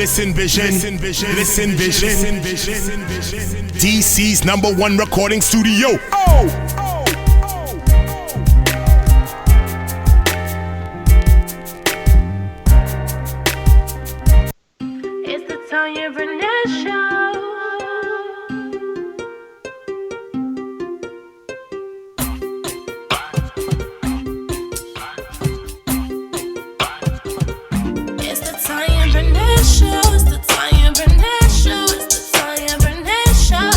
Listen Vision. Listen Vision. DC's #1 recording studio. It's the Tanya Barnett Show. It's the Tanya Barnett Show. It's the Tanya Barnett Show. It's the Tanya Barnett Show.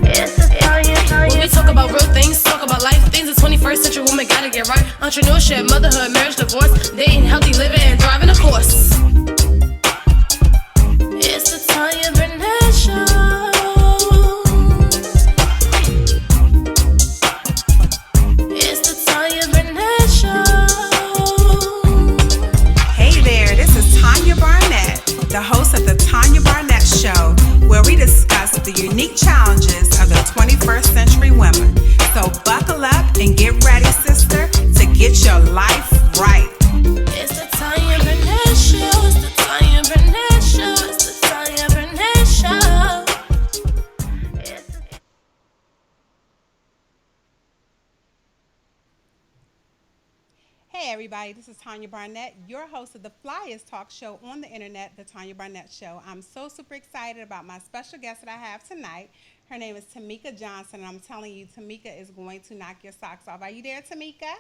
It's the Tanya. When we talk about real things, talk about life things. The 21st century woman gotta get right. Entrepreneurship, motherhood, marriage, divorce, dating, healthy living, and driving a course. It's the Tanya Barnett Show. It's the Tanya Barnett Show. Hey there, this is Tanya Barnett, the host of the Tanya Barnett Show, where we discuss the unique challenges of the 21st century women. So buckle up and get ready, sister, to get your life right. It's the Tanya Barnett Show. It's the Tanya Barnett Show. It's the Tanya Barnett Show. It's the Hey everybody, this is Tanya Barnett, your host of the flyest talk show on the internet, the Tanya Barnett Show. I'm so super excited about my special guest that I have tonight. Her name is Tamika Johnson, and I'm telling you, Tamika is going to knock your socks off. Are you there, Tamika?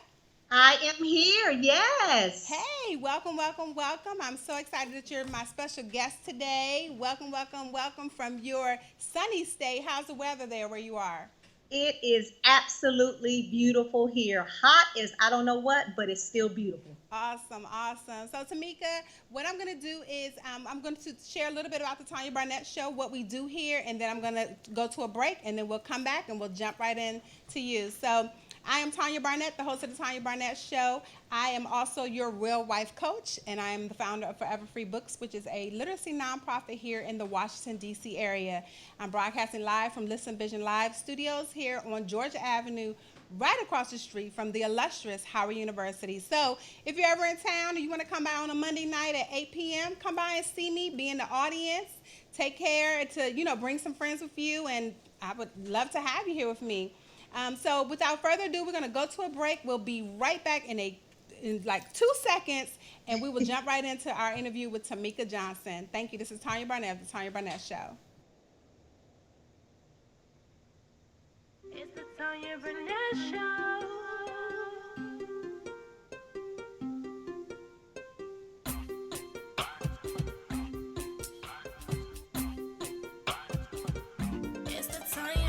I am here, yes. Hey, welcome, welcome, welcome. I'm so excited that you're my special guest today. Welcome, welcome, welcome from your sunny state. How's the weather there where you are? It is absolutely beautiful here. Hot as I don't know what, but it's still beautiful. Awesome, awesome. So, Tamika, what I'm going to do is I'm going to share a little bit about the Tanya Barnett Show, what we do here, and then I'm going to go to a break, and then we'll come back and we'll jump right in to you. So, I am Tanya Barnett, the host of the Tanya Barnett Show. I am also your real wife coach, and I am the founder of Forever Free Books, which is a literacy nonprofit here in the Washington, D.C. area. I'm broadcasting live from Listen Vision Live studios here on Georgia Avenue, right across the street from the illustrious Howard University. So if you're ever in town and you want to come by on a Monday night at 8 p.m., come by and see me, be in the audience, take care to, bring some friends with you, and I would love to have you here with me. So without further ado, we're going to go to a break. We'll be right back in like 2 seconds, and we will jump right into our interview with Tamika Johnson. Thank you. This is Tanya Barnett of the Tanya Barnett Show. It's the Tanya Barnett Show. It's the Tanya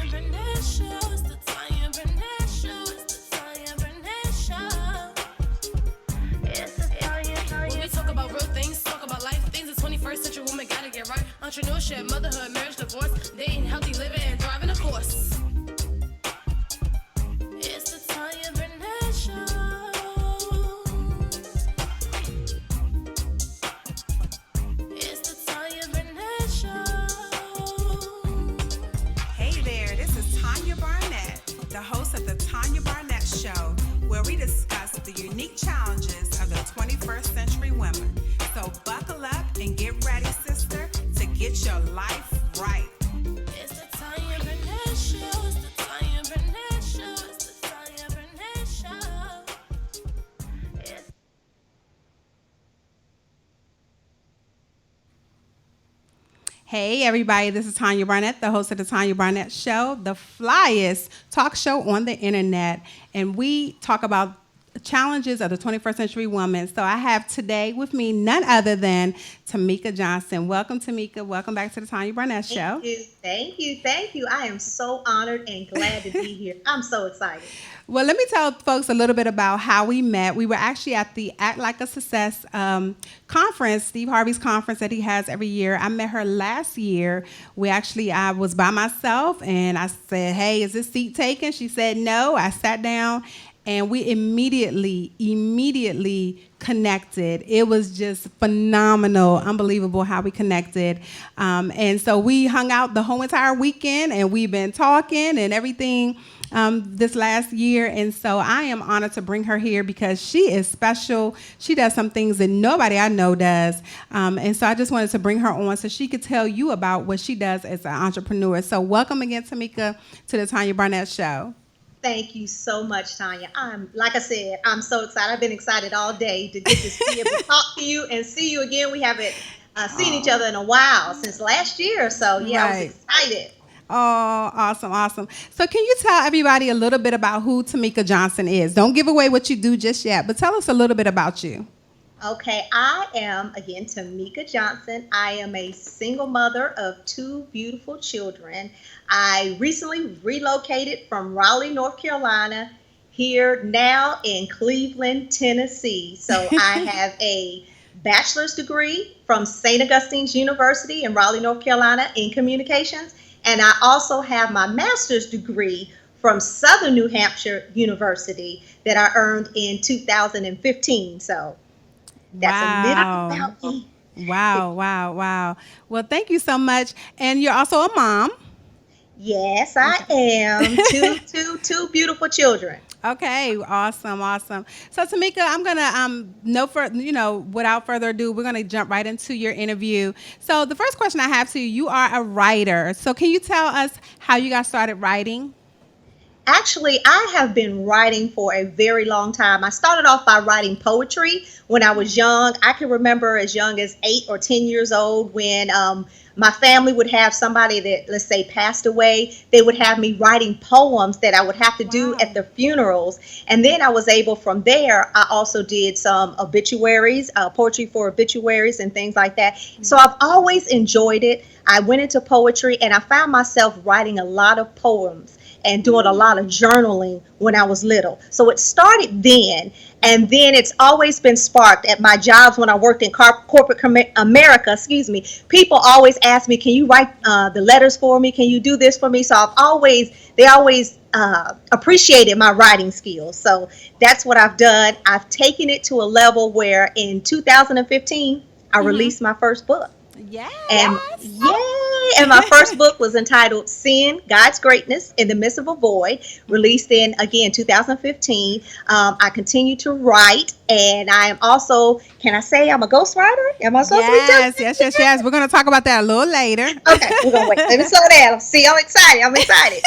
Barnett Show. It's the Tanya Barnett Show. It's the Tanya Barnett Show. It's the Tanya. When we talk about real things, talk about life things. The 21st century woman gotta get right. Entrepreneurship, motherhood, marriage, divorce, dating, healthy living, and driving a course. It's the Tanya Barnett Show. It's the Tanya Barnett Show. Hey there, this is Tanya Barnett, the host of the Tanya Barnett Show, where we discuss the unique challenges of the 21st century women. So buckle up and get ready, sister, to get your life right. It's the Tanya Barnett Show. It's the Tanya Barnett Show. It's the Tanya Barnett Show. It's Hey everybody, this is Tanya Barnett, the host of the Tanya Barnett Show, the flyest talk show on the internet. And we talk about challenges of the 21st century woman. So I have today with me none other than Tamika Johnson. Welcome, Tamika. Welcome back to the Tanya Barnett Show. Thank you. I am so honored and glad to be here. I'm so excited. Well, let me tell folks a little bit about how we met. We were actually at the Act Like a Success conference, Steve Harvey's conference that he has every year. I met her last year. I was by myself, and I said, hey, is this seat taken? She said no. I sat down, and we immediately connected. It was just phenomenal, unbelievable how we connected. And so we hung out the whole entire weekend, and we've been talking and everything this last year. And so I am honored to bring her here because she is special. She does some things that nobody I know does. And so I just wanted to bring her on so she could tell you about what she does as an entrepreneur. So welcome again, Tamika, to the Tanya Barnett Show. Thank you so much, Tanya. Like I said, I'm so excited. I've been excited all day to get to be able to talk to you and see you again. We haven't seen each other in a while, since last year. So yeah, right. I was excited. Oh, awesome. So can you tell everybody a little bit about who Tamika Johnson is? Don't give away what you do just yet, but tell us a little bit about you. Okay, I am, again, Tamika Johnson. I am a single mother of 2 beautiful children. I recently relocated from Raleigh, North Carolina, here now in Cleveland, Tennessee. So I have a bachelor's degree from St. Augustine's University in Raleigh, North Carolina in communications. And I also have my master's degree from Southern New Hampshire University that I earned in 2015. So that's a little about me. Wow. Well, thank you so much. And you're also a mom. Yes, I am. Two beautiful children. Okay, awesome. So Tamika, I'm gonna without further ado, we're gonna jump right into your interview. So the first question I have to you, you are a writer. So can you tell us how you got started writing? Actually, I have been writing for a very long time. I started off by writing poetry when I was young. I can remember as young as 8 or 10 years old when my family would have somebody that, let's say, passed away. They would have me writing poems that I would have to do at the funerals. And then I was able, from there, I also did some obituaries, poetry for obituaries and things like that. So I've always enjoyed it. I went into poetry and I found myself writing a lot of poems and doing a lot of journaling when I was little. So it started then, and then it's always been sparked at my jobs when I worked in corporate America, people always ask me, can you write the letters for me? Can you do this for me? So they always appreciated my writing skills. So that's what I've done. I've taken it to a level where in 2015, I released my first book. Yes. And my first book was entitled Sin, God's Greatness in the Midst of a Void, released in, again, 2015. I continue to write, and I am also, can I say I'm a ghostwriter? Am I supposed to be telling you? Yes. We're going to talk about that a little later. Okay, we're going to wait. Let me slow down. See, I'm excited.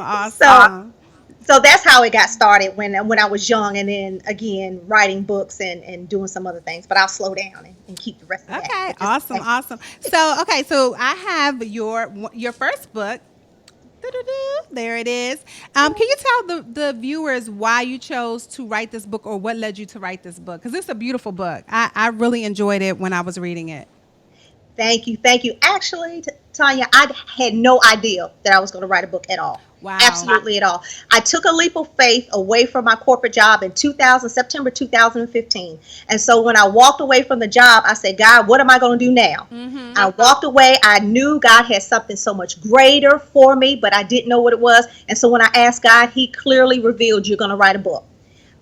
Awesome. So that's how it got started when I was young, and then again writing books and doing some other things. But I'll slow down and keep the rest of that. Okay, awesome. So I have your first book. There it is. Can you tell the viewers why you chose to write this book, or what led you to write this book? Because it's a beautiful book. I really enjoyed it when I was reading it. Thank you. Actually, Tanya, I had no idea that I was going to write a book at all. Wow. Absolutely at all. I took a leap of faith away from my corporate job in September 2015. And so when I walked away from the job, I said, God, what am I going to do now? Mm-hmm. I walked away. I knew God had something so much greater for me, but I didn't know what it was. And so when I asked God, he clearly revealed, you're going to write a book.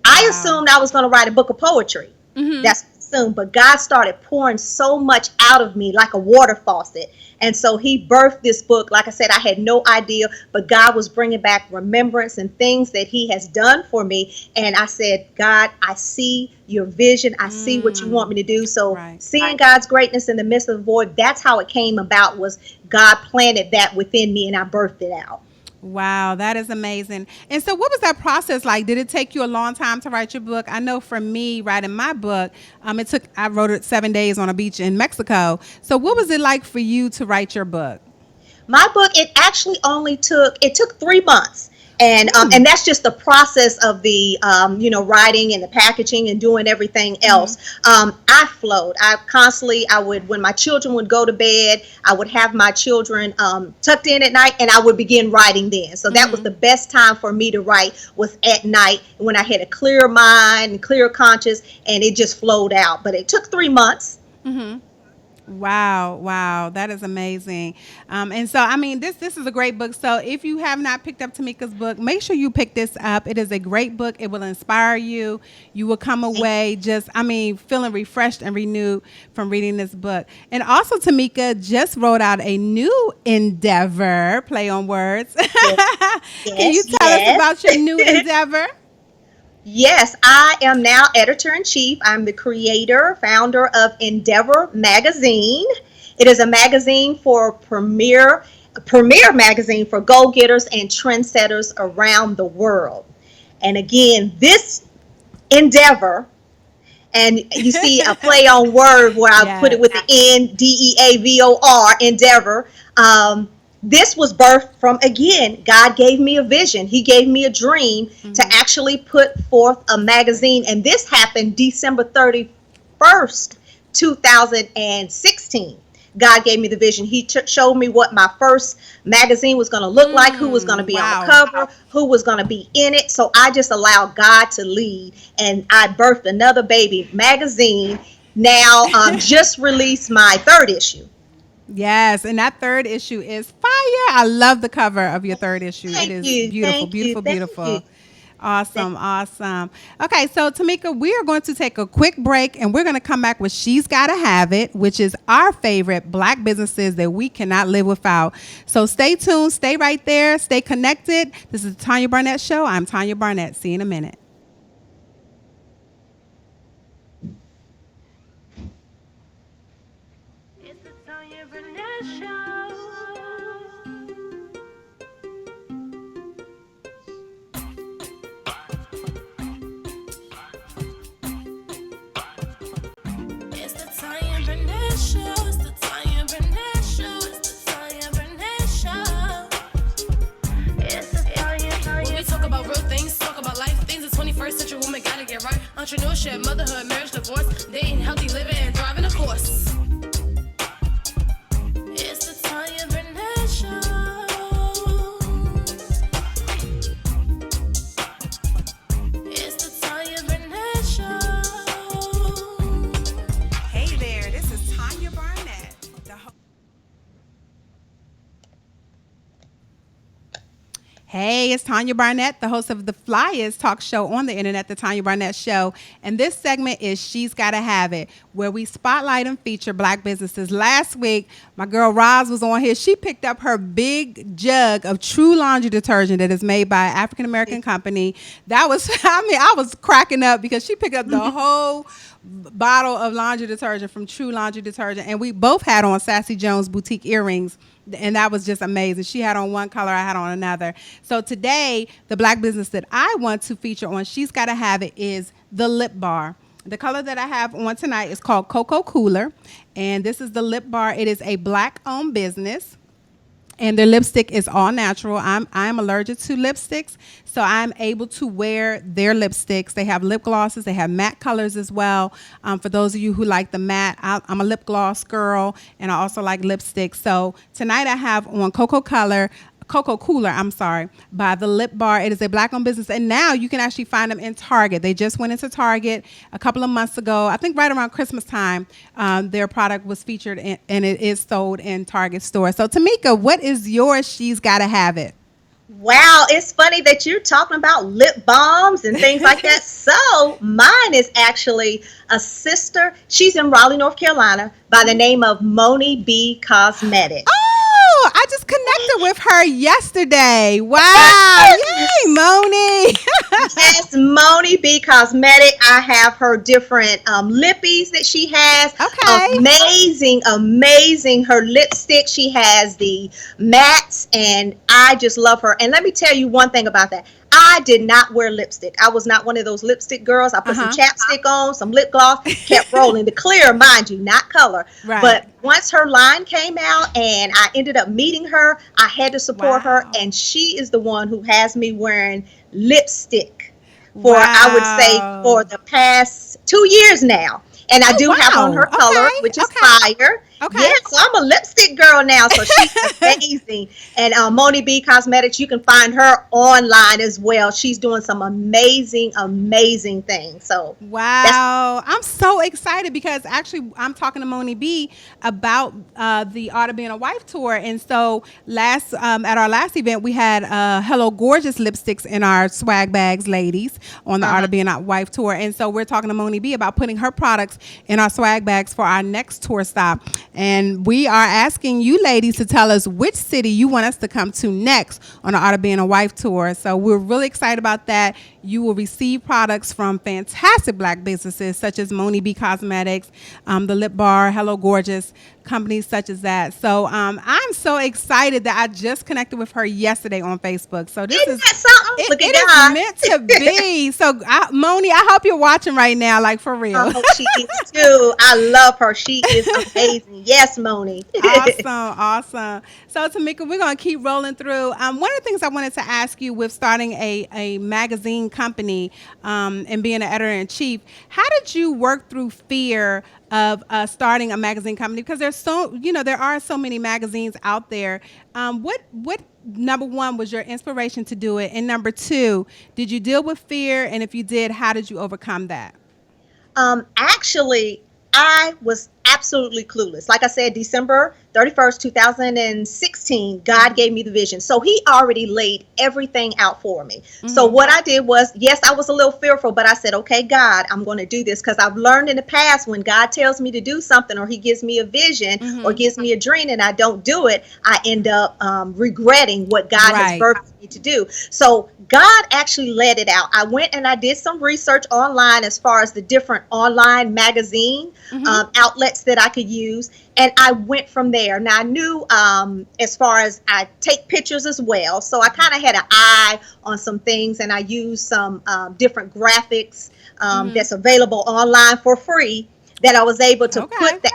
I assumed I was going to write a book of poetry. Mm-hmm. That's soon, but God started pouring so much out of me like a water faucet. And so he birthed this book. Like I said, I had no idea, but God was bringing back remembrance and things that he has done for me. And I said, God, I see your vision. I see what you want me to do. So seeing God's greatness in the midst of the void, that's how it came about, was God planted that within me and I birthed it out. Wow, that is amazing. And so what was that process like? Did it take you a long time to write your book? I know for me, writing my book, I wrote it 7 days on a beach in Mexico. So what was it like for you to write your book? My book, it actually took 3 months. And that's just the process of the, writing and the packaging and doing everything else. I flowed. When my children would go to bed, I would have my children tucked in at night, and I would begin writing then. So that was the best time for me to write, was at night when I had a clear mind and clear conscience, and it just flowed out. But it took 3 months. Wow, wow, that is amazing. And so, I mean, this is a great book. So, if you have not picked up Tamika's book, make sure you pick this up. It is a great book. It will inspire you. You will come Thank away just, I mean, feeling refreshed and renewed from reading this book. And also, Tamika just wrote out a new endeavor. Play on words. you. Can you Yes, tell us yes. about your new endeavor? Yes, I am now editor in chief. I'm the creator, founder of Endeavor Magazine. It is a magazine for premier magazine for go-getters and trendsetters around the world. And again, this endeavor, and you see a play on word where I put it Yes. with the Endeavor, endeavor. This was birthed from, again, God gave me a vision. He gave me a dream to actually put forth a magazine. And this happened December 31st, 2016. God gave me the vision. He showed me what my first magazine was going to look like, who was going to be on the Wow. cover, who was going to be in it. So I just allowed God to lead, and I birthed another baby magazine. Now, just released my third issue. Yes, and that third issue is fire. I love the cover of your third issue. It Thank is you, beautiful, thank you, beautiful, thank you. beautiful. Awesome, awesome. Okay, so Tamika, we are going to take a quick break and we're going to come back with She's Gotta Have It, which is our favorite black businesses that we cannot live without. So stay tuned, stay right there, stay connected. This is the Tanya Barnett Show. I'm Tanya Barnett. See you in a minute. It's the Tanya Barnett Show. It's the Tanya Barnett Show. It's the Tanya Barnett Show. It's the Tanya Barnett Show. It's the Tanya. When we talk about real things, talk about life things. The 21st century woman gotta get right. Entrepreneurship, motherhood, marriage, divorce, dating, healthy living, and thriving, of course. It's the Tanya Barnett Show. It's the Tanya Barnett Show. Hey there, this is Tanya Barnett. Hey, it's Tanya Barnett, the host of the flyest talk show on the internet, the Tanya Barnett Show. And this segment is She's Gotta Have It, where we spotlight and feature black businesses. Last week, my girl Roz was on here. She picked up her big jug of True laundry detergent that is made by an African-American company. That was, I was cracking up because she picked up the whole bottle of laundry detergent from True Laundry Detergent. And we both had on Sassy Jones boutique earrings. And that was just amazing. She had on one color, I had on another. So today, the black business that I want to feature on She's Gotta Have It is the lip bar. The color that I have on tonight is called Cocoa Cooler. And this is the lip bar. It is a black-owned business. And their lipstick is all natural. I'm allergic to lipsticks, so I'm able to wear their lipsticks. They have lip glosses. They have matte colors as well. For those of you who like the matte, I'm a lip gloss girl, and I also like lipsticks. So tonight I have on Cocoa Cooler, by the Lip Bar. It is a black-owned business, and now you can actually find them in Target. They just went into Target a couple of months ago. I think right around Christmas time, their product was featured, and it is sold in Target stores. So, Tamika, what is yours? She's Gotta Have It. Wow, it's funny that you're talking about lip balms and things like that. So mine is actually a sister. She's in Raleigh, North Carolina, by the name of Moni B Cosmetics. Oh, I just connected with her yesterday. Wow. Yay, Moni. Yes, Moni B Cosmetic. I have her different lippies that she has. Okay. Amazing. Her lipstick. She has the mattes, and I just love her. And let me tell you one thing about that. I did not wear lipstick. I was not one of those lipstick girls. I put some chapstick on, some lip gloss, kept rolling. The clear, mind you, not color. Right. But once her line came out and I ended up meeting her, I had to support her. And she is the one who has me wearing lipstick for, I would say, for the past 2 years now. And I do have on her color, which is fire. Okay. Yes, so I'm a lipstick girl now, so she's amazing. And Moni B Cosmetics, you can find her online as well. She's doing some amazing, amazing things. So that's Wow, I'm so excited because actually I'm talking to Moni B about the Art of Being a Wife tour, and so last at our last event we had Hello Gorgeous lipsticks in our swag bags, ladies, on the Art of Being a Wife tour, and so we're talking to Moni B about putting her products in our swag bags for our next tour stop, and we are asking you ladies to tell us which city you want us to come to next on the Art of Being a Wife tour. So we're really excited about that. You will receive products from fantastic Black businesses such as Moni B Cosmetics, the Lip Bar, Hello Gorgeous, companies such as that. So I'm so excited that I just connected with her yesterday on Facebook. So this Isn't is that something? Look at it God. is meant to be. So Moni, I hope you're watching right now, like for real. I hope she is too. I love her. She is amazing. Yes, Moni. Awesome. So Tamika, we're gonna keep rolling through. One of the things I wanted to ask you with starting a magazine company and being an editor in chief, how did you work through fear of starting a magazine company? Because there are so many magazines out there. What number one was your inspiration to do it, and number two, did you deal with fear? And if you did, how did you overcome that? Actually, I was absolutely clueless. Like I said, December 31st, 2016, God gave me the vision. So he already laid everything out for me. So what I did was, yes, I was a little fearful, but I said, okay, God, I'm going to do this, because I've learned in the past when God tells me to do something, or he gives me a vision or gives me a dream and I don't do it, I end up regretting what God has birthed me to do. So God actually led it out. I went and I did some research online as far as the different online magazine outlets that I could use. And I went from there. Now I knew as far as I take pictures as well. So I kind of had an eye on some things, and I used some different graphics that's available online for free, that I was able to put the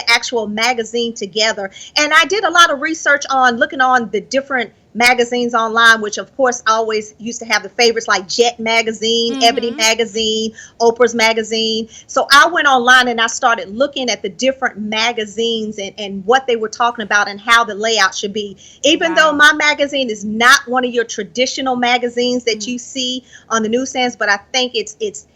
actual magazine together. And I did a lot of research on looking on the different magazines online, which of course I always used to have the favorites like Jet Magazine, Ebony Magazine, Oprah's Magazine. So I went online and I started looking at the different magazines and what they were talking about and how the layout should be. Even though my magazine is not one of your traditional magazines that you see on the newsstands, but I think it's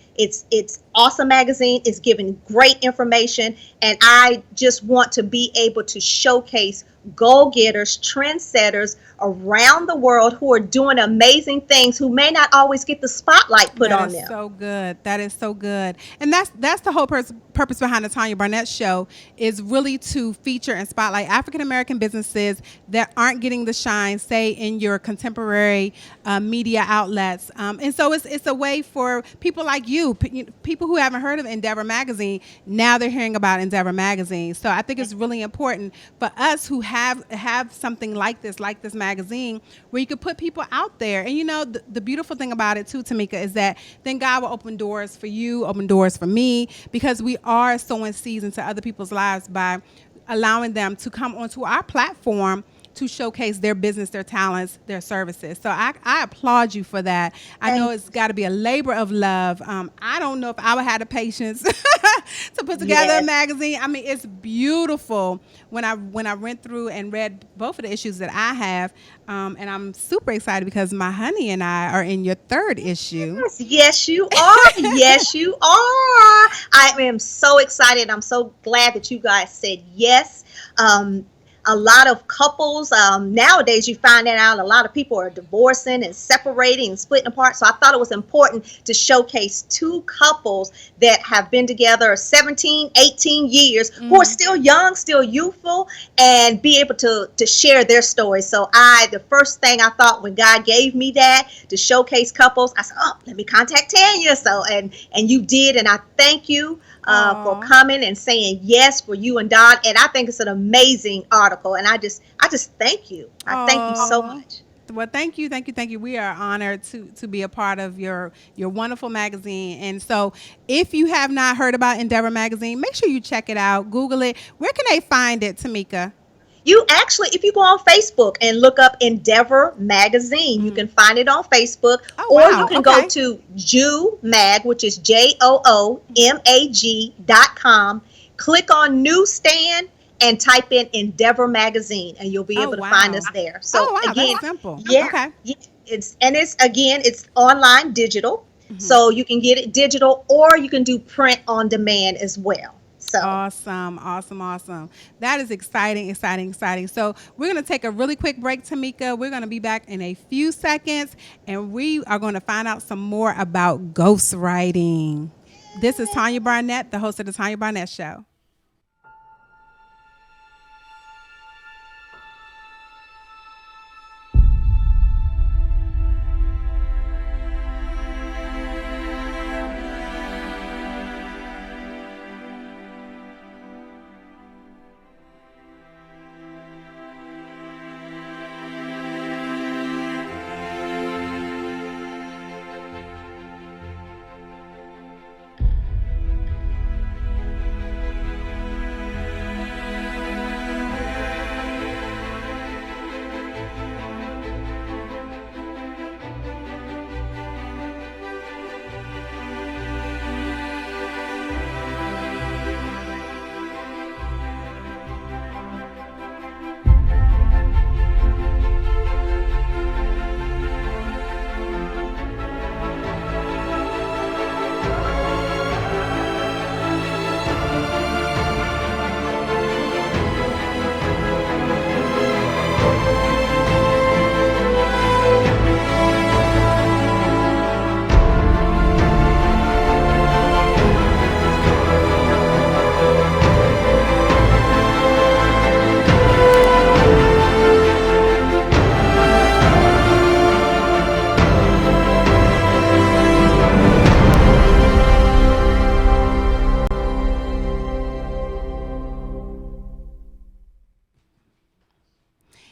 awesome magazine. It's giving great information, and I just want to be able to showcase goal-getters, trendsetters around the world who are doing amazing things, who may not always get the spotlight put on them. That is so good. That is so good. And that's the whole purpose behind the Tanya Barnett Show, is really to feature and spotlight African-American businesses that aren't getting the shine, say, in your contemporary media outlets. And so it's a way for people like you, people who haven't heard of Endeavor Magazine, now they're hearing about Endeavor Magazine. So I think it's really important for us who have something like this magazine, where you could put people out there. And the beautiful thing about it too, Tamika, is that then God will open doors for you, open doors for me, because we are sowing seeds into other people's lives by allowing them to come onto our platform to showcase their business, their talents, their services. So I applaud you for that. I know it's got to be a labor of love. I don't know if I would have the patience to put together a magazine. I mean, it's beautiful when I went through and read both of the issues that I have. And I'm super excited because my honey and I are in your third issue. Yes, you are. Yes, you are. I am so excited. I'm so glad that you guys said yes. A lot of couples, nowadays you find that out, a lot of people are divorcing and separating and splitting apart. So I thought it was important to showcase two couples that have been together 17, 18 years, who are still young, still youthful, and be able to share their stories. So the first thing I thought when God gave me that to showcase couples, I said, let me contact Tanya. So, and you did, and I thank you for coming and saying yes for you and Don. And I think it's an amazing article. And I just thank you. I thank you so much. Well, thank you. We are honored to be a part of your wonderful magazine. And so if you have not heard about Endeavor Magazine, make sure you check it out. Google it. Where can they find it, Tamika? You actually, if you go on Facebook and look up Endeavor Magazine, you can find it on Facebook, or you can go to JooMag, which is JOOMAG.com. click on newsstand and type in Endeavor Magazine, and you'll be Oh able to find us wow. there. So Oh wow, that's again, simple. yeah, Okay. yeah, it's again, it's online digital, Mhm. so you can get it digital or you can do print on demand as well. So Awesome, awesome, awesome. That is exciting, exciting, exciting. So, we're going to take a really quick break, Tamika. We're going to be back in a few seconds and we are going to find out some more about ghostwriting. This is Tanya Barnett, the host of The Tanya Barnett Show.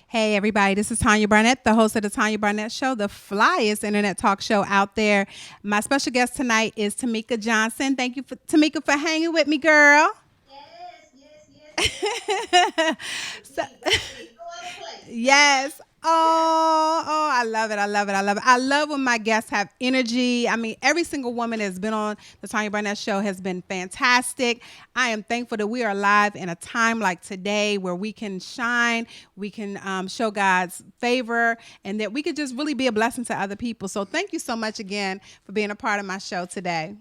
Hey, everybody, this is Tanya Barnett, the host of The Tanya Barnett Show, the flyest internet talk show out there. My special guest tonight is Tamika Johnson. Thank you, Tamika, for hanging with me, girl. yes, yes, yes, yes. So, That's me. No other place. All right. yes. Oh, I love it. I love it. I love it. I love when my guests have energy. I mean, every single woman that's been on the Tanya Barnett Show has been fantastic. I am thankful that we are alive in a time like today where we can shine, we can show God's favor, and that we could just really be a blessing to other people. So thank you so much again for being a part of my show today.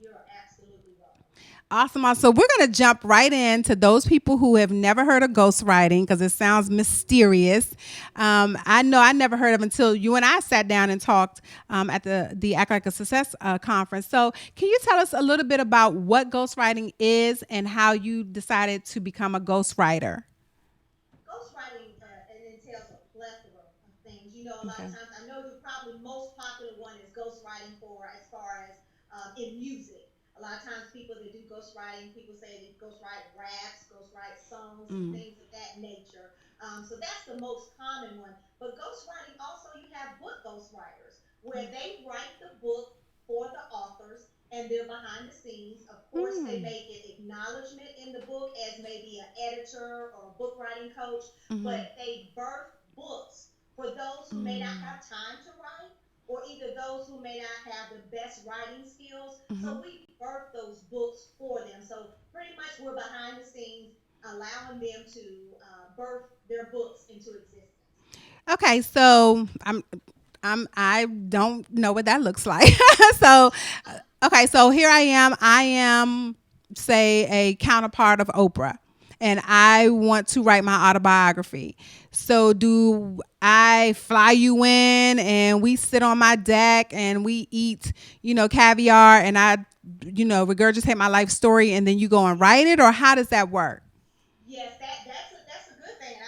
You're absolutely welcome. Awesome. So we're going to jump right into those people who have never heard of ghostwriting because it sounds mysterious. I know I never heard of it until you and I sat down and talked at the Act Like a Success conference. So can you tell us a little bit about what ghostwriting is and how you decided to become a ghostwriter? Ghostwriting it entails a plethora of things. You know, a lot of Okay. times, I know the probably most popular one is ghostwriting for as far as in music. A lot of times, people that do ghostwriting, people say they ghostwrite raps, ghostwrite songs, and Mm. things of that nature. So that's the most common one. But ghostwriting also, you have book ghostwriters where they write the book for the authors and they're behind the scenes. Of course, they Mm. may get acknowledgement in the book as maybe an editor or a book writing coach, Mm-hmm. but they birth books for those who may not Mm. have time to write or either those who may not have the best writing skills. Mm-hmm. So we birth those books for them. So pretty much we're behind the scenes allowing them to birth their books into existence. Okay, so I don't know what that looks like. So okay, so here I am. I am say a counterpart of Oprah and I want to write my autobiography. So do I fly you in and we sit on my deck and we eat, caviar and I regurgitate my life story and then you go and write it or how does that work? Yes, that's a good thing, and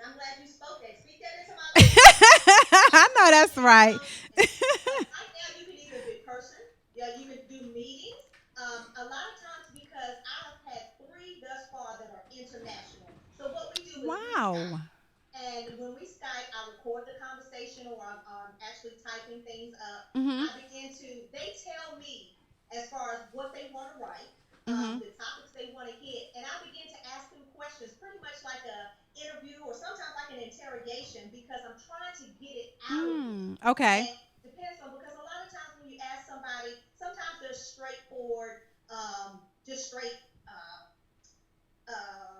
I'm glad you spoke that. Speak that into my life. I know that's right. Right now, you can either be person, yeah, you can do meetings. A lot of times, because I have had three thus far that are international. So what we do is we Wow. Skype, and when we Skype, I record the conversation, or I'm actually typing things up. Mhm. I begin to. They tell me as far as what they want to write, Mhm. the topics they want to hit, and I begin to ask them questions, pretty much like a interview or sometimes like an interrogation, because I'm trying to get it out of them. Okay. And depends on, because a lot of times when you ask somebody, sometimes they're straightforward, just straight.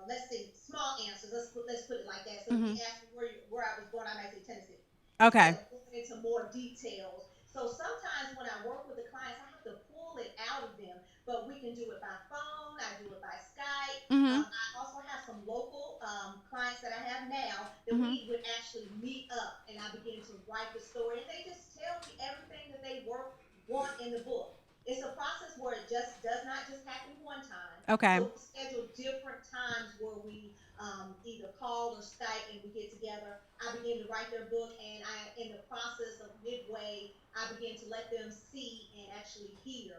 let's see, small answers. Let's put it like that. So if you Mhm. ask me where I was born, I might say Tennessee instead Okay. of going into more details. So sometimes when I work with the clients, I have to pull it out of them. But we can do it by phone. I do it by Skype. Mhm. I also have some local clients that I have now that Mhm. we would actually meet up, and I begin to write the story, and they just tell me everything that they want in the book. It's a process where it just does not just happen one time. Okay. So we schedule different times where we either call or Skype and we get together. I begin to write their book, and in the process of midway, I begin to let them see and actually hear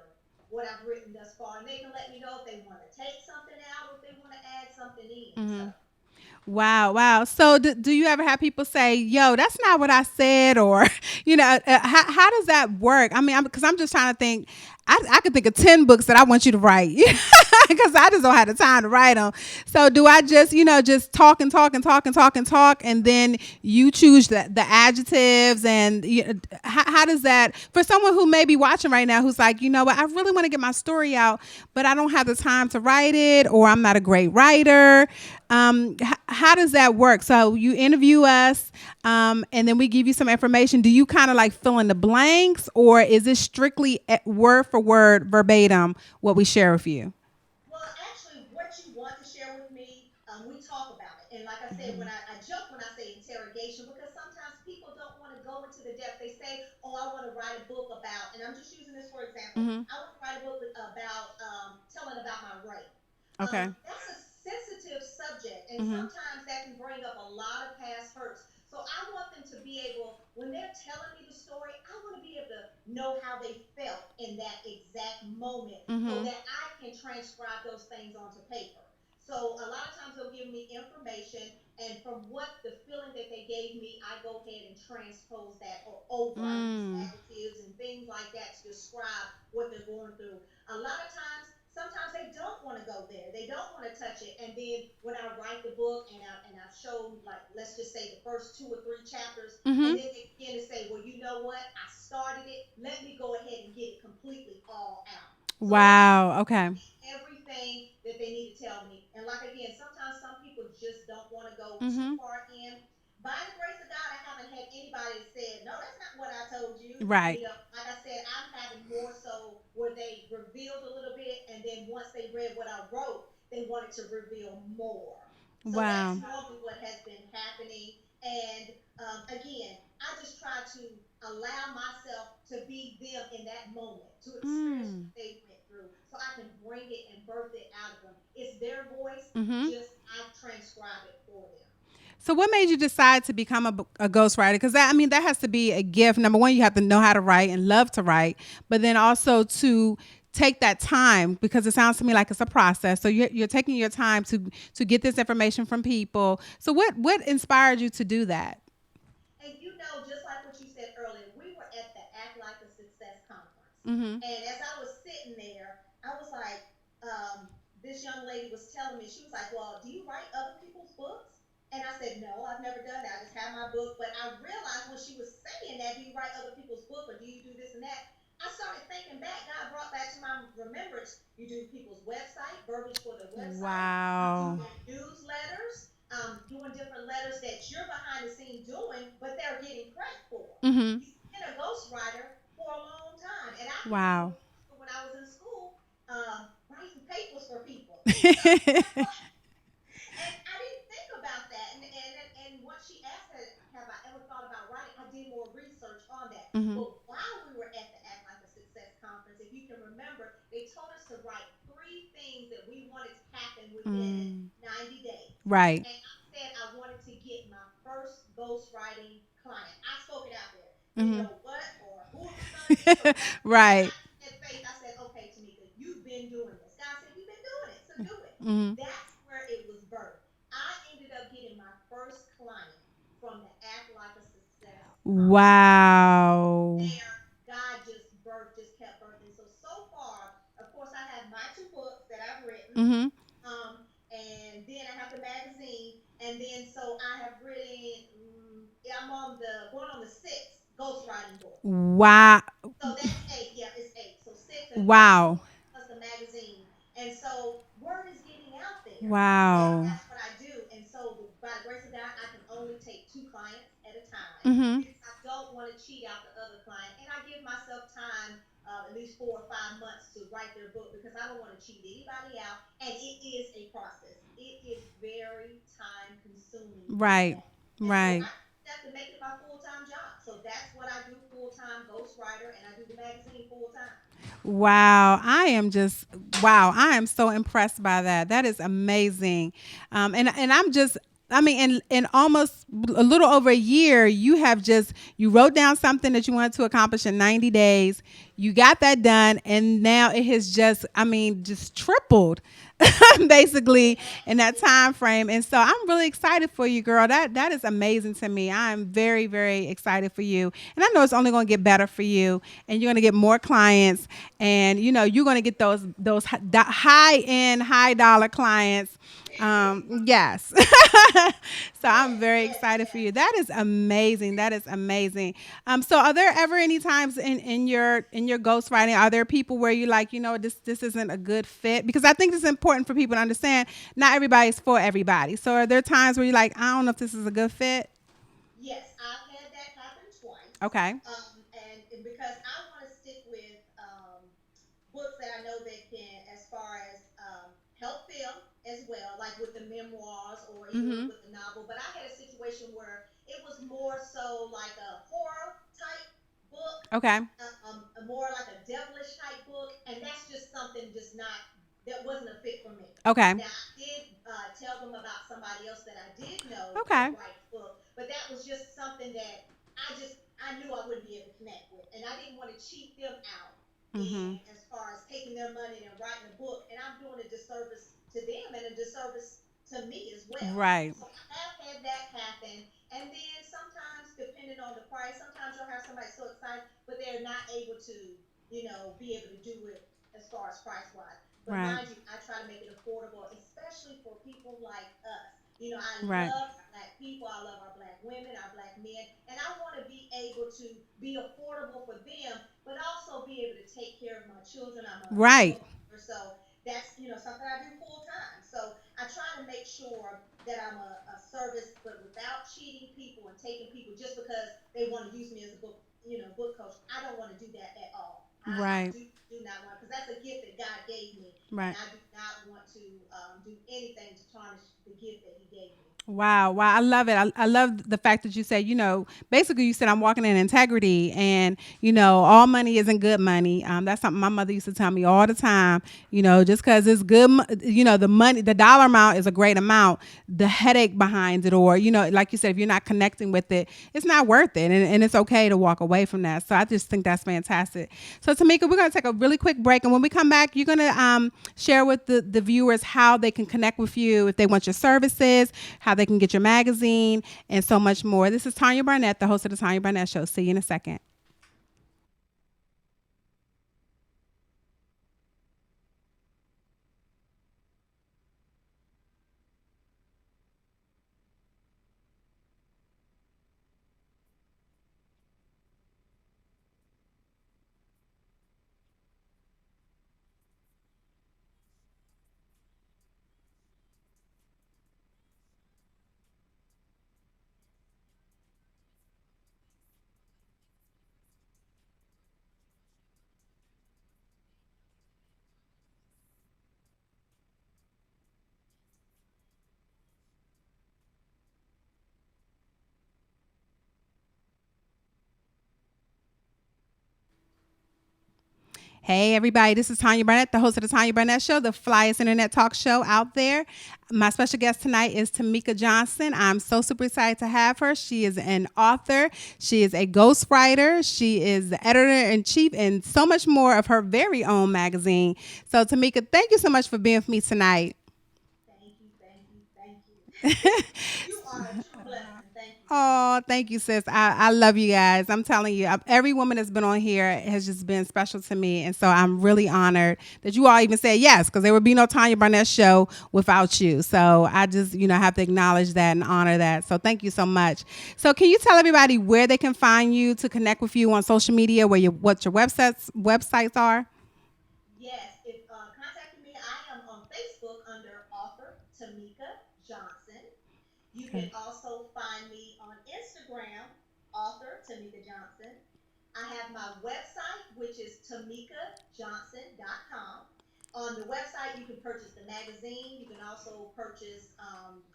what I've written thus far, and they can let me know if they want to take something out or if they want to add something in. So Mhm. Wow, wow. So, do you ever have people say, "Yo, that's not what I said," or, how does that work? I mean, because I'm just trying to think. I could think of 10 books that I want you to write, because I just don't have the time to write them. So, do I just, just talk and talk and talk and talk and talk, and then you choose the adjectives, and how does that for someone who may be watching right now, who's like, you know what, I really want to get my story out, but I don't have the time to write it, or I'm not a great writer. How does that work? So you interview us, and then we give you some information. Do you kind of like fill in the blanks, or is it strictly word for word, verbatim, what we share with you? well, actually, what you want to share with me, we talk about it. And like I said, I joke when I say interrogation because sometimes people don't want to go into the depth. They say, "Oh, I want to write a book about," and I'm just using this for example. Mm-hmm. I want to write a book about telling about my rape. Okay. That's a sensitive subject, and Mm-hmm. sometimes that can bring up a lot of past hurts. So I want them to be able, when they're telling me the story, I want to be able to know how they felt in that exact moment so Mm-hmm. that I can transcribe those things onto paper. So a lot of times they'll give me information, and from what the feeling that they gave me, I go ahead and transpose that or over. I use Mm. adjectives and things like that to describe what they're going through. A lot of times, sometimes they don't want to go there. They don't want to touch it. And then when I write the book and I've shown, like, let's just say the first 2 or 3 chapters, and Mm-hmm. then they begin to say, well, you know what? I started it. Let me go ahead and get it completely all out. So let me Wow. Okay. everything that they need to tell me. And like again, sometimes some people just don't want to go too Mm-hmm. far in. By the grace of God, I haven't had anybody that said, "No, that's not what I told you." Right. Like I said, I'm having more so where they revealed a little bit, and then once they read what I wrote, they wanted to reveal more. So that's Wow. normally what has been happening. And again, I just try to allow myself to be them in that moment, to experience Mm. what they went through, so I can bring it and birth it out of them. It's their voice, Mm-hmm. just I transcribe it for them. So, what made you decide to become a ghostwriter? Because I mean, that has to be a gift. Number one, you have to know how to write and love to write, but then also to take that time, because it sounds to me like it's a process. So you're taking your time to get this information from people. So what inspired you to do that? And just like what you said earlier, we were at the Act Like a Success conference. Mm-hmm. And as I was sitting there, I was like, this young lady was telling me, she was like, well, do you write other people's books? And I said, no, I've never done that. I just have my book. But I realized when she was saying that, do you write other people's book or do you do this and that? I started thinking back. God brought back to my remembrance. You do people's website, verbiage for their website. You do Wow. their newsletters, doing different letters that you're behind the scene doing, but they're getting credit for. Mm-hmm. You've been a ghostwriter for a long time, and I can Wow. even remember when I was in school writing papers for people. So and I didn't think about that. And once she asked her, have I ever thought about writing? I did more research on that. Mm-hmm. But while we were at the Act Like a Success conference, if you can remember, they told us to write 3 things that we wanted to happen within Mm. 90 days. Right. And I said I wanted to get my first ghostwriting client. I spoke it out there. Didn't Mm-hmm. know what or who it was going to be or nothing. But I Right. had faith. I said, okay, Tamika, you've been doing this. God said, you've been doing it, so do it. Mm-hmm. That's where it was birthed. I ended up getting my first client from the Act Like a Success conference. Wow. There, God just kept birthing. So far, of course, I have my 2 books that I've written, Mm-hmm. and then I have the magazine, and then so I have written. I'm on the going on the 6th ghostwriting book. Wow. So that's 8. Yeah, it's 8. So 6 and plus Wow. the magazine. And so word is getting out there. Yeah, Wow. that's what I do. And so, by the grace of God, I can only take two clients at a time Mm-hmm. because I don't want to cheat out the other client. And I give myself time, at least 4 or 5 months to write their book because I don't want to cheat anybody out. And it is a process, it is very time consuming with Right. that. And so, Right. I have to make it my full time job. So, that's what I do full time, ghostwriter, and I do the magazine full time. Wow, wow, I am so impressed by that. That is amazing. And I'm just I mean in almost a little over a year, you wrote down something that you wanted to accomplish in 90 days. You got that done and now it has just tripled basically in that time frame. And so I'm really excited for you, girl. That is amazing to me. I am very, very excited for you. And I know it's only going to get better for you and you're going to get more clients and you're going to get those high end, high dollar clients. Yes. So I'm Yes, very yes, excited for yes. you. That is amazing. That is amazing. So are there ever any times in your ghostwriting, are there people where you like, this isn't a good fit? Because I think it's important for people to understand not everybody's for everybody. So are there times where you're like, I don't know if this is a good fit? Yes, I've had that happen twice. Okay. And because I want to stick with books that I know that can, as far as help them as well, like with the memoirs or even Mm-hmm. with the novel. But I had a situation where it was more so like a horror type book, Okay. a more like a devilish type book, and that's just something just not that wasn't a fit for me. Okay. Now I did tell them about somebody else that I did know that Okay. writes books, but that was just something that I knew I wouldn't be able to connect with, and I didn't want to cheat them out Mm-hmm. in as far as taking their money and writing a book, and I'm doing a disservice to them and a disservice to me as well. Right. So I have had that happen, and then sometimes depending on the price, sometimes you'll have somebody so excited, but they're not able to, be able to do it as far as price wise. But Right. mind you, I try to make it affordable, especially for people like us. I Right. love black people, I love our black women, our black men, and I want to be able to be affordable for them but also be able to take care of my children. I'm a Right. single mother, so that's something I do full time. So I try to make sure that I'm a service, but without cheating people and taking people just because they want to use me as a book coach. I don't want to do that at all. I Right. do not want because that's a gift that God gave me, and Right. I do not want to do anything to tarnish the gift that He gave me. Wow, wow, I love it. I love the fact that you said, basically you said I'm walking in integrity, and all money isn't good money. That's something my mother used to tell me all the time. Just because it's good, the money, the dollar amount is a great amount. The headache behind it, or like you said, if you're not connecting with it, it's not worth it, and it's okay to walk away from that. So I just think that's fantastic. So Tamika, we're gonna take a really quick break, and when we come back, you're gonna share with the viewers how they can connect with you if they want your services, how they can get your magazine, and so much more. This is Tanya Barnett, the host of the Tanya Barnett Show. See you in a second. Hey, everybody, this is Tanya Barnett, the host of the Tanya Barnett Show, the flyest internet talk show out there. My special guest tonight is Tamika Johnson. I'm so super excited to have her. She is an author, she is a ghostwriter, she is the editor in chief, and so much more of her very own magazine. So, Tamika, thank you so much for being with me tonight. Thank you, thank you, thank you. You are a true blessing. Thank you so much. Oh, thank you, sis. I love you guys. I'm telling you, every woman that's been on here has just been special to me. And so I'm really honored that you all even said yes, because there would be no Tanya Barnett show without you. So I just, have to acknowledge that and honor that. So thank you so much. So can you tell everybody where they can find you to connect with you on social media, what your websites are? Yes, if contacting me, I am on Facebook under author You can also find me on Instagram, author Tamika Johnson. I have my website, which is tamikajohnson.com. On the website, you can purchase the magazine. You can also purchase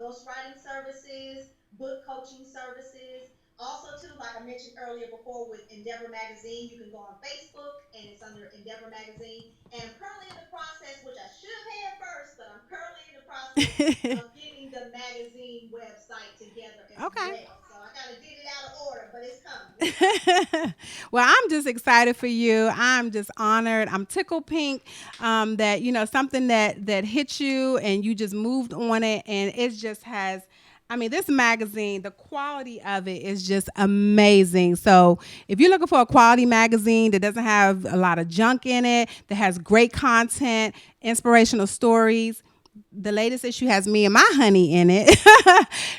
ghostwriting services, book coaching services. Also, too, like I mentioned earlier before with Endeavor Magazine, you can go on Facebook and it's under Endeavor Magazine. And I'm currently in the process, which I should have had first, but I'm currently in the process of getting the magazine website together as Okay. well. So I got to get it out of order, but it's coming. It's coming. Well, I'm just excited for you. I'm just honored. I'm tickled pink that something that hit you and you just moved on it, and it just has. I mean, this magazine, the quality of it is just amazing. So, if you're looking for a quality magazine that doesn't have a lot of junk in it, that has great content, inspirational stories, the latest issue has me and my honey in it.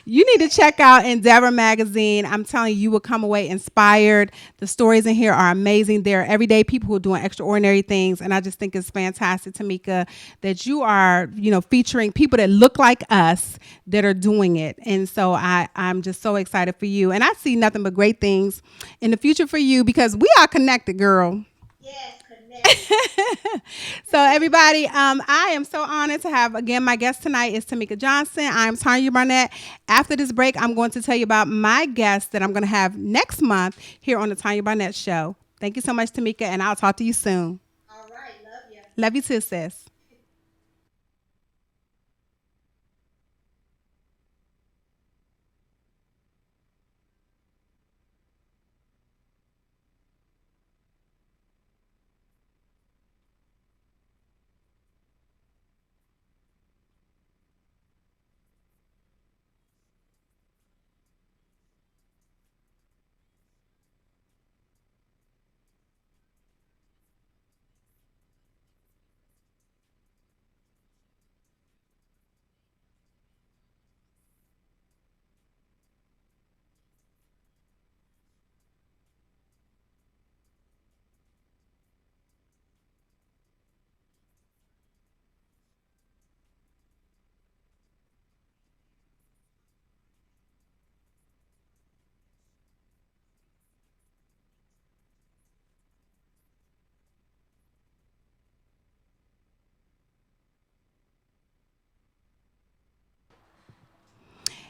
You need to check out Endeavor Magazine. I'm telling you, you will come away inspired. The stories in here are amazing. They're everyday people who are doing extraordinary things. And I just think it's fantastic, Tamika, that you are, featuring people that look like us that are doing it. And so I'm just so excited for you. And I see nothing but great things in the future for you because we are connected, girl. Yes, connect. So everybody, I am so honored to have, again, my guest tonight is Tamika Johnson. I'm Tanya Barnett. After this break, I'm going to tell you about my guest that I'm going to have next month here on the Tanya Barnett Show. Thank you so much, Tamika, and I'll talk to you soon. All right, love you. Love you too, sis.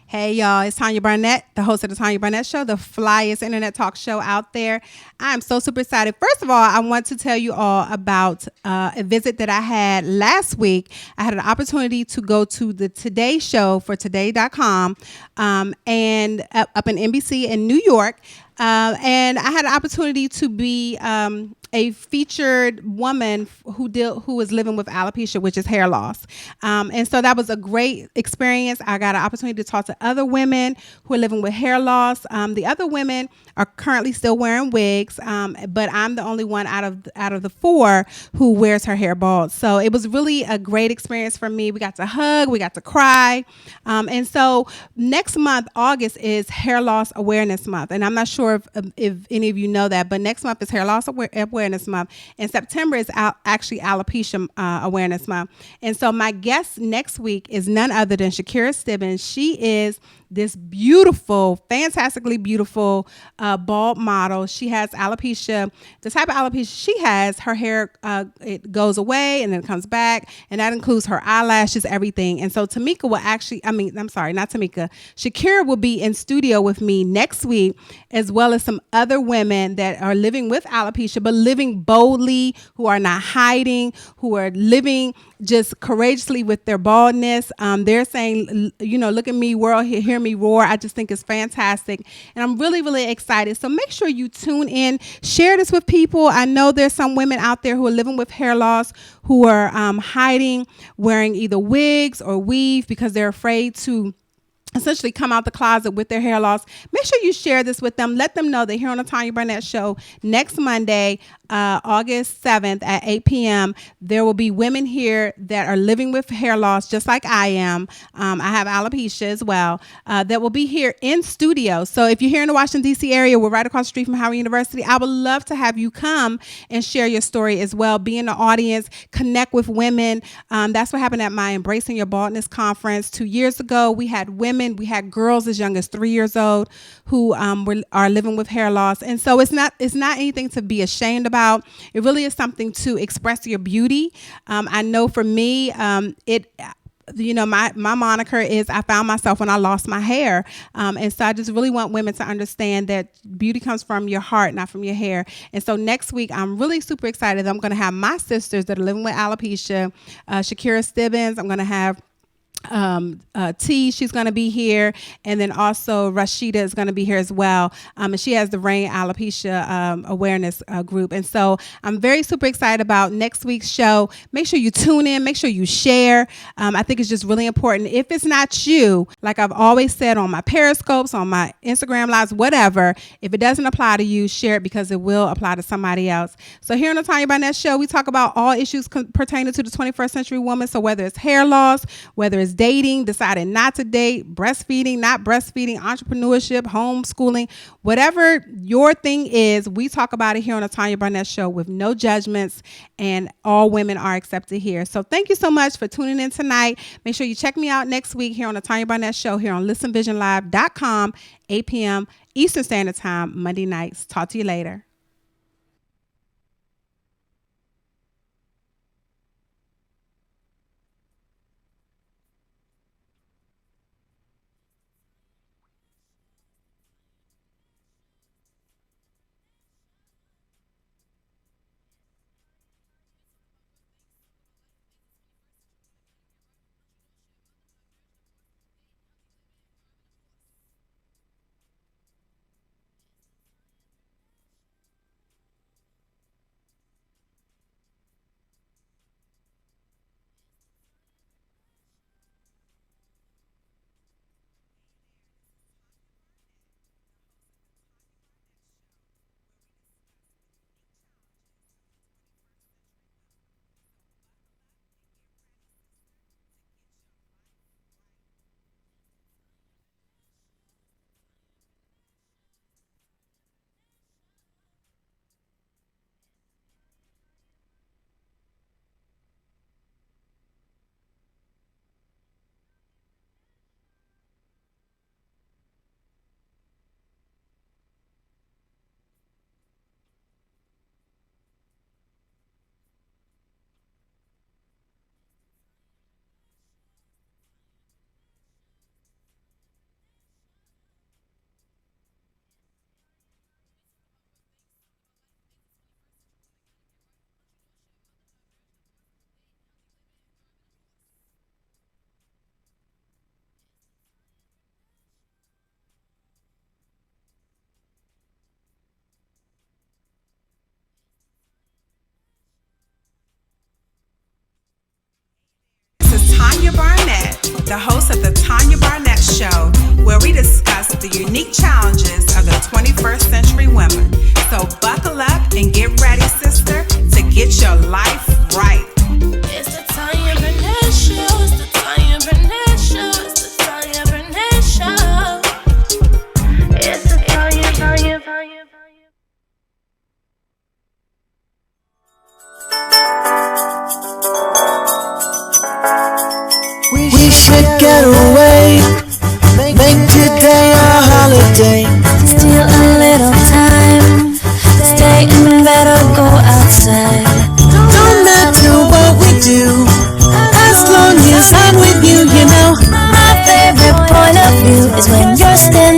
Hey y'all, it's Tanya Barnett, the host of the Tanya Barnett Show, the flyest internet talk show out there. I'm so super excited. First of all, I want to tell you all about a visit that I had last week. I had an opportunity to go to the Today Show for Today.com and up in NBC in New York. And I had an opportunity to be a featured woman who was living with alopecia, which is hair loss. And so that was a great experience. I got an opportunity to talk to other women who are living with hair loss. The other women are currently still wearing wigs, but I'm the only one out of the four who wears her hair bald. So it was really a great experience for me. We got to hug, we got to cry. And so next month, August, is Hair Loss Awareness Month. And I'm not sure if any of you know that, but next month is Hair Loss Awareness Month. And September is actually Alopecia Awareness Month. And so my guest next week is none other than Shakira Stibbins. She is this beautiful, fantastically beautiful bald model. She has alopecia. The type of alopecia she has, her hair, it goes away and then it comes back. And that includes her eyelashes, everything. And so Tamika will not Tamika. Shakira will be in studio with me next week, as well as some other women that are living with alopecia, but living boldly, who are not hiding, who are living just courageously with their baldness. They're saying, look at me, world, hear me roar. I just think it's fantastic. And I'm really, really excited. So make sure you tune in, share this with people. I know there's some women out there who are living with hair loss, who are hiding, wearing either wigs or weave because they're afraid to essentially come out the closet with their hair loss. Make sure you share this with them. Let them know that here on the Tanya Barnett Show next Monday, August 7th at 8 p.m., there will be women here that are living with hair loss, just like I am. I have alopecia as well, that will be here in studio. So if you're here in the Washington, D.C. area, we're right across the street from Howard University. I would love to have you come and share your story as well. Be in the audience, connect with women. That's what happened at my Embracing Your Baldness conference 2 years ago. We had women, we had girls as young as 3 years old who are living with hair loss. And so it's not anything to be ashamed about. It really is something to express your beauty. I know for me, my moniker is I found myself when I lost my hair. And so I just really want women to understand that beauty comes from your heart, not from your hair. And so next week, I'm really super excited. I'm going to have my sisters that are living with alopecia, Shakira Stibbins. I'm going to have T, she's going to be here, and then also Rashida is going to be here as well, and she has the Rain Alopecia awareness group. And so I'm very super excited about next week's show. Make sure you tune in, make sure you share. I think it's just really important. If it's not you, like I've always said on my Periscopes, on my Instagram lives, whatever, if it doesn't apply to you, share it, because it will apply to somebody else. So here on the Tanya Barnett Show, we talk about all issues pertaining to the 21st century woman. So whether it's hair loss, whether it's dating, deciding not to date, breastfeeding, not breastfeeding, entrepreneurship, homeschooling, whatever your thing is, we talk about it here on the Tanya Barnett Show with no judgments, and all women are accepted here. So thank you so much for tuning in tonight. Make sure you check me out next week here on the Tanya Barnett Show here on listenvisionlive.com, 8 p.m. Eastern Standard Time, Monday nights. Talk to you later. Tanya Barnett, the host of the Tanya Barnett Show, where we discuss the unique challenges of the 21st century women. So buckle up and get ready, sister, to get your life right. It's the Tanya Barnett Show. It's the Tanya Barnett Show. It's the Tanya Barnett Show. It's the Tanya. We should get away, make today a holiday. Steal a little time, stay in bed or go outside. Don't matter what we do, as long as I'm with you, you know. My favorite point of view is when you're standing